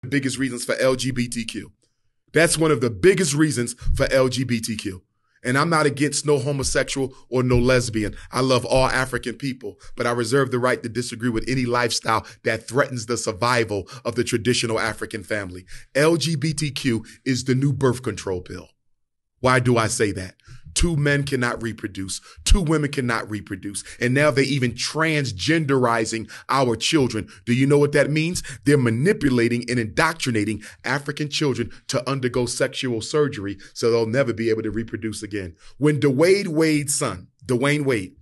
biggest reasons for LGBTQ. That's one of the biggest reasons for LGBTQ. And I'm not against no homosexual or no lesbian. I love all African people, but I reserve the right to disagree with any lifestyle that threatens the survival of the traditional African family. LGBTQ is the new birth control pill. Why do I say that? 2 men cannot reproduce. 2 women cannot reproduce. And now they're even transgenderizing our children. Do you know what that means? They're manipulating and indoctrinating African children to undergo sexual surgery so they'll never be able to reproduce again. When Dwayne Wade,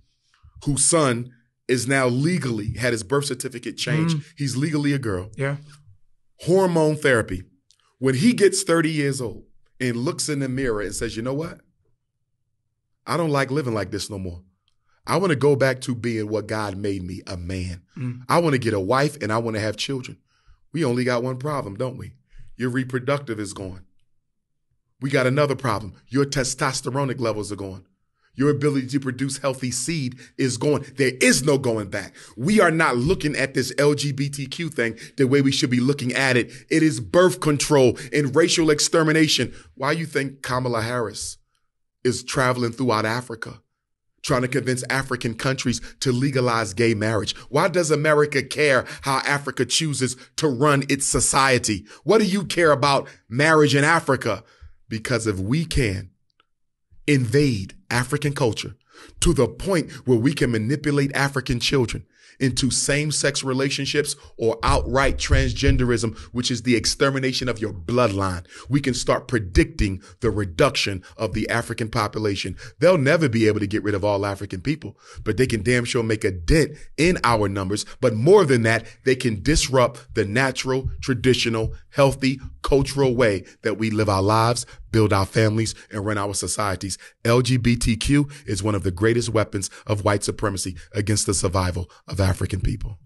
whose son is now legally had his birth certificate changed. He's legally a girl. Yeah. Hormone therapy. When he gets 30 years old and looks in the mirror and says, you know what? I don't like living like this no more. I want to go back to being what God made me, a man. I want to get a wife and I want to have children. We only got one problem, don't we? Your reproductive is gone. We got another problem. Your testosteronic levels are gone. Your ability to produce healthy seed is gone. There is no going back. We are not looking at this LGBTQ thing the way we should be looking at it. It is birth control and racial extermination. Why you think Kamala Harris is traveling throughout Africa, trying to convince African countries to legalize gay marriage? Why does America care how Africa chooses to run its society? What do you care about marriage in Africa? Because if we can invade African culture to the point where we can manipulate African children into same-sex relationships or outright transgenderism, which is the extermination of your bloodline, we can start predicting the reduction of the African population. They'll never be able to get rid of all African people, but they can damn sure make a dent in our numbers. But more than that, they can disrupt the natural, traditional, healthy, cultural way that we live our lives, build our families, and run our societies. LGBTQ is one of the greatest weapons of white supremacy against the survival of African people.